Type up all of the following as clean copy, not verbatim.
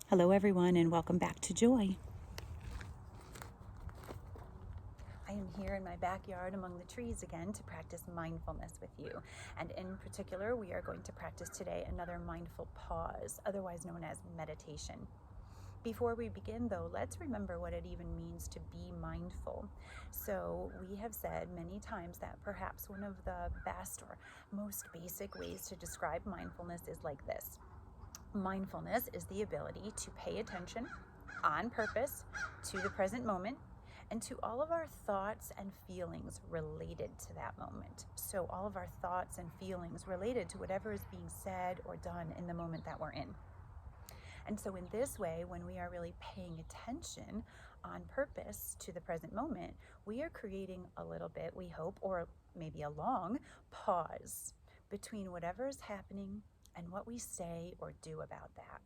Hello, everyone, and welcome back to Joy. I am here in my backyard among the trees again to practice mindfulness with you. And in particular, we are going to practice today another mindful pause, otherwise known as meditation. Before we begin, though, let's remember what it even means to be mindful. So we have said many times that perhaps one of the best or most basic ways to describe mindfulness is like this. Mindfulness is the ability to pay attention on purpose to the present moment and to all of our thoughts and feelings related to that moment. So all of our thoughts and feelings related to whatever is being said or done in the moment that we're in. And so in this way, when we are really paying attention on purpose to the present moment, we are creating a little bit, we hope, or maybe a long pause between whatever is happening and what we say or do about that.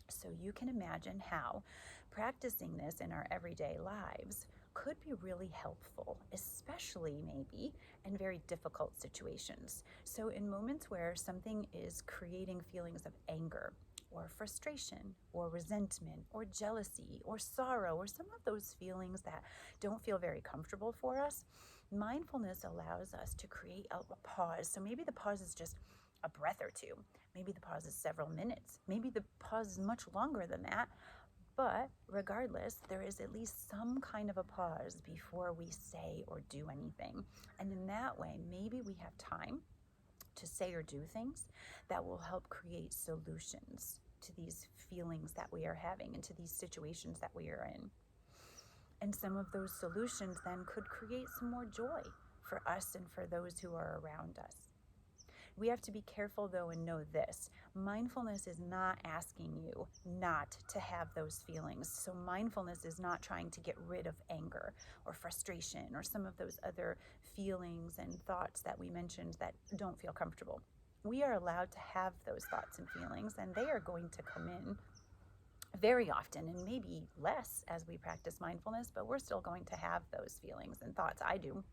So you can imagine how practicing this in our everyday lives could be really helpful, especially maybe in very difficult situations. So in moments where something is creating feelings of anger or frustration or resentment or jealousy or sorrow or some of those feelings that don't feel very comfortable for us, mindfulness allows us to create a pause. So maybe the pause is just a breath or two. Maybe the pause is several minutes. Maybe the pause is much longer than that. But regardless, there is at least some kind of a pause before we say or do anything. And in that way, maybe we have time to say or do things that will help create solutions to these feelings that we are having and to these situations that we are in. And some of those solutions then could create some more joy for us and for those who are around us. We have to be careful, though, and know this. Mindfulness is not asking you not to have those feelings. So mindfulness is not trying to get rid of anger or frustration or some of those other feelings and thoughts that we mentioned that don't feel comfortable. We are allowed to have those thoughts and feelings, and they are going to come in very often, and maybe less as we practice mindfulness, but we're still going to have those feelings and thoughts. I do.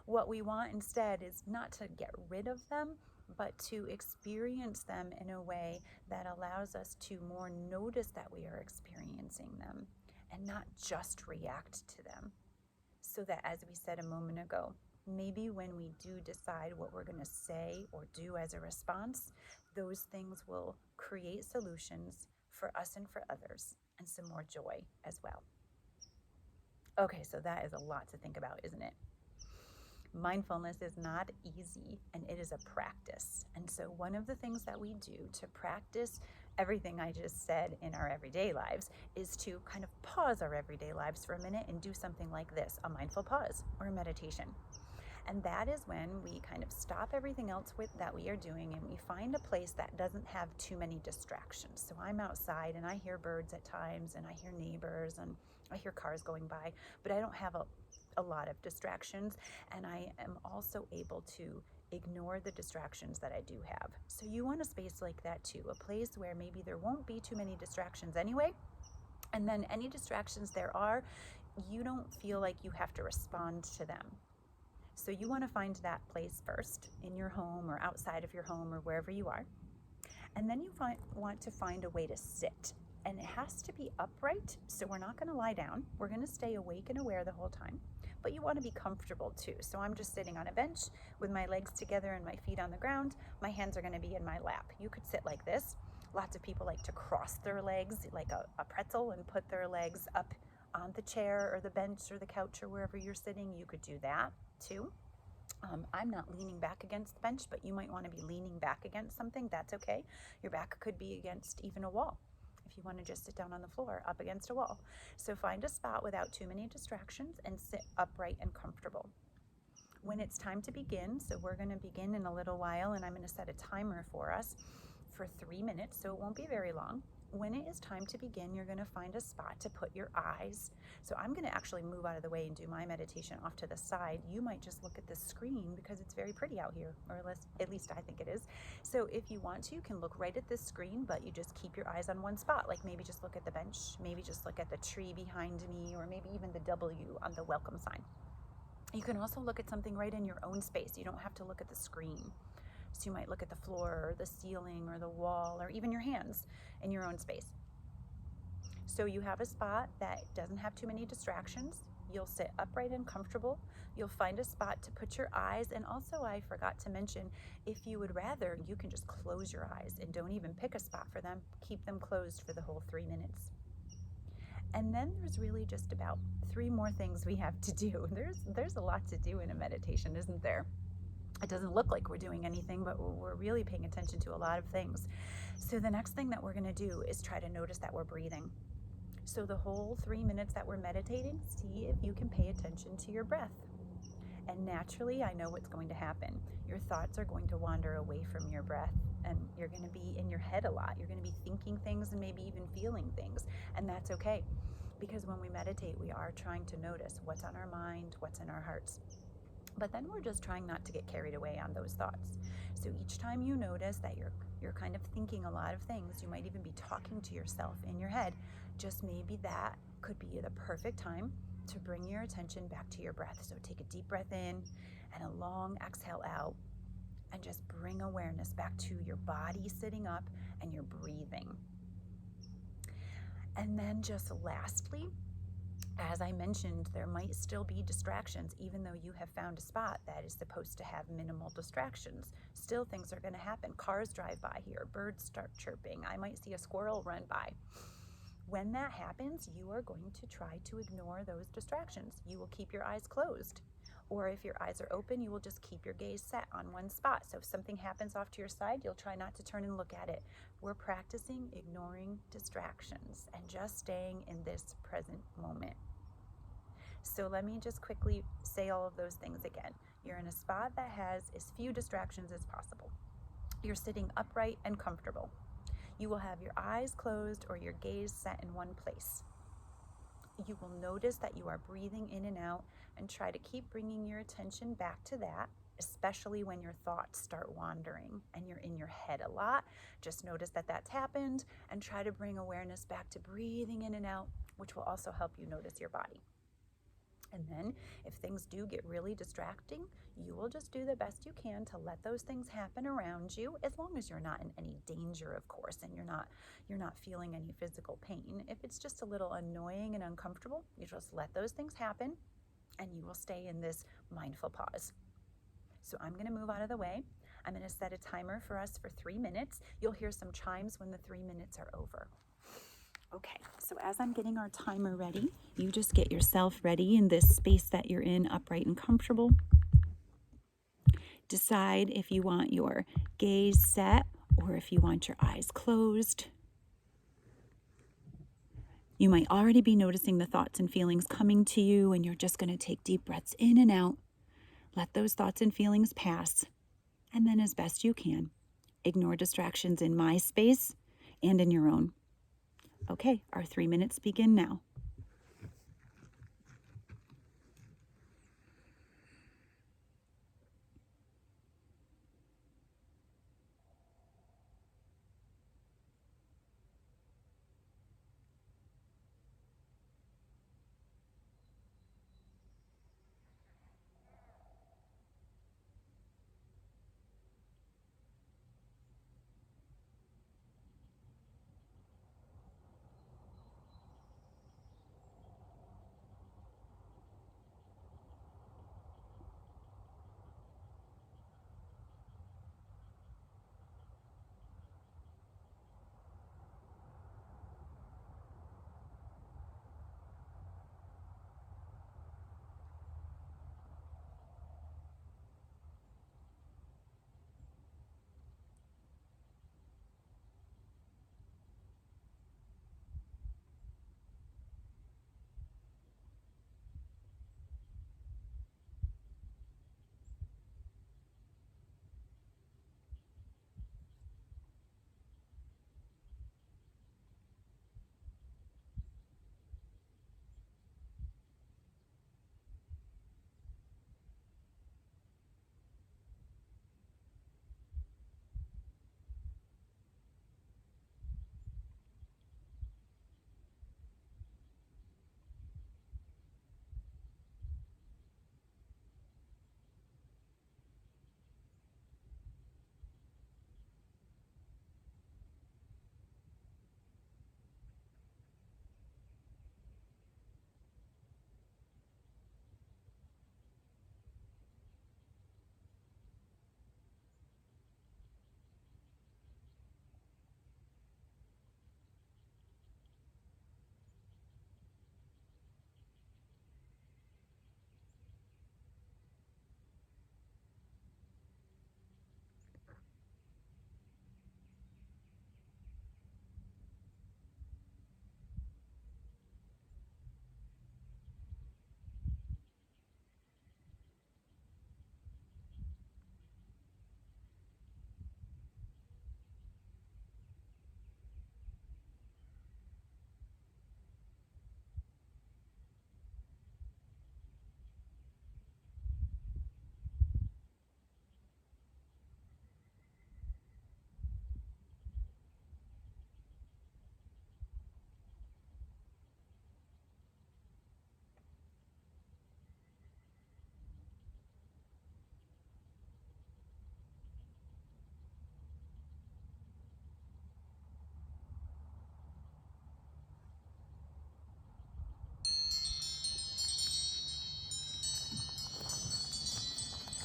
What we want instead is not to get rid of them, but to experience them in a way that allows us to more notice that we are experiencing them and not just react to them. So that, as we said a moment ago, maybe when we do decide what we're going to say or do as a response, those things will create solutions for us and for others and some more joy as well. Okay, so that is a lot to think about, isn't it? Mindfulness is not easy, and it is a practice. And so one of the things that we do to practice everything I just said in our everyday lives is to kind of pause our everyday lives for a minute and do something like this, a mindful pause or a meditation. And that is when we kind of stop everything else that we are doing and we find a place that doesn't have too many distractions. So I'm outside and I hear birds at times and I hear neighbors and I hear cars going by, but I don't have a lot of distractions, and I am also able to ignore the distractions that I do have. So you want a space like that too, a place where maybe there won't be too many distractions anyway, and then any distractions there are, you don't feel like you have to respond to them. So you want to find that place first in your home or outside of your home or wherever you are. And then you want to find a way to sit. And it has to be upright, so we're not going to lie down. We're going to stay awake and aware the whole time. But you want to be comfortable too. So I'm just sitting on a bench with my legs together and my feet on the ground. My hands are going to be in my lap. You could sit like this. Lots of people like to cross their legs like a pretzel and put their legs up on the chair or the bench or the couch or wherever you're sitting. You could do that too. I'm not leaning back against the bench, but you might want to be leaning back against something. That's okay. Your back could be against even a wall if you want to just sit down on the floor up against a wall. So find a spot without too many distractions and sit upright and comfortable. When it's time to begin, so we're going to begin in a little while, and I'm going to set a timer for us for 3 minutes, so it won't be very long. When it is time to begin, you're going to find a spot to put your eyes. So I'm going to actually move out of the way and do my meditation off to the side. You might just look at the screen because it's very pretty out here, or at least I think it is. So if you want to, you can look right at this screen, but you just keep your eyes on one spot. Like maybe just look at the bench, maybe just look at the tree behind me, or maybe even the W on the welcome sign. You can also look at something right in your own space. You don't have to look at the screen. So you might look at the floor or the ceiling or the wall or even your hands in your own space. So you have a spot that doesn't have too many distractions. You'll sit upright and comfortable. You'll find a spot to put your eyes. And also, I forgot to mention, if you would rather, you can just close your eyes and don't even pick a spot for them. Keep them closed for the whole 3 minutes. And then there's really just about 3 more things we have to do. There's a lot to do in a meditation, isn't there? It doesn't look like we're doing anything, but we're really paying attention to a lot of things. So the next thing that we're going to do is try to notice that we're breathing. So the whole 3 minutes that we're meditating, see if you can pay attention to your breath. And naturally, I know what's going to happen. Your thoughts are going to wander away from your breath, and you're going to be in your head a lot. You're going to be thinking things and maybe even feeling things. And that's okay, because when we meditate, we are trying to notice what's on our mind, what's in our hearts. But then we're just trying not to get carried away on those thoughts. So each time you notice that you're kind of thinking a lot of things, you might even be talking to yourself in your head, just maybe that could be the perfect time to bring your attention back to your breath. So take a deep breath in and a long exhale out, and just bring awareness back to your body sitting up and your breathing. And then just lastly, as I mentioned, there might still be distractions, even though you have found a spot that is supposed to have minimal distractions. Still, things are going to happen. Cars drive by here, birds start chirping, I might see a squirrel run by. When that happens, you are going to try to ignore those distractions. You will keep your eyes closed. Or if your eyes are open, you will just keep your gaze set on one spot. So if something happens off to your side, you'll try not to turn and look at it. We're practicing ignoring distractions and just staying in this present moment. So let me just quickly say all of those things again. You're in a spot that has as few distractions as possible. You're sitting upright and comfortable. You will have your eyes closed or your gaze set in one place. You will notice that you are breathing in and out, and try to keep bringing your attention back to that, especially when your thoughts start wandering and you're in your head a lot. Just notice that that's happened and try to bring awareness back to breathing in and out, which will also help you notice your body. And then if things do get really distracting, you will just do the best you can to let those things happen around you, as long as you're not in any danger, of course, and you're not feeling any physical pain. If it's just a little annoying and uncomfortable, you just let those things happen and you will stay in this mindful pause. So I'm going to move out of the way. I'm going to set a timer for us for 3 minutes. You'll hear some chimes when the 3 minutes are over. Okay, so as I'm getting our timer ready, you just get yourself ready in this space that you're in, upright and comfortable. Decide if you want your gaze set or if you want your eyes closed. You might already be noticing the thoughts and feelings coming to you, and you're just going to take deep breaths in and out. Let those thoughts and feelings pass, and then as best you can, ignore distractions in my space and in your own. Okay, our 3 minutes begin now.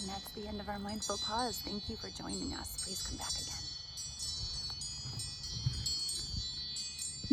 And that's the end of our mindful pause. Thank you for joining us. Please come back again.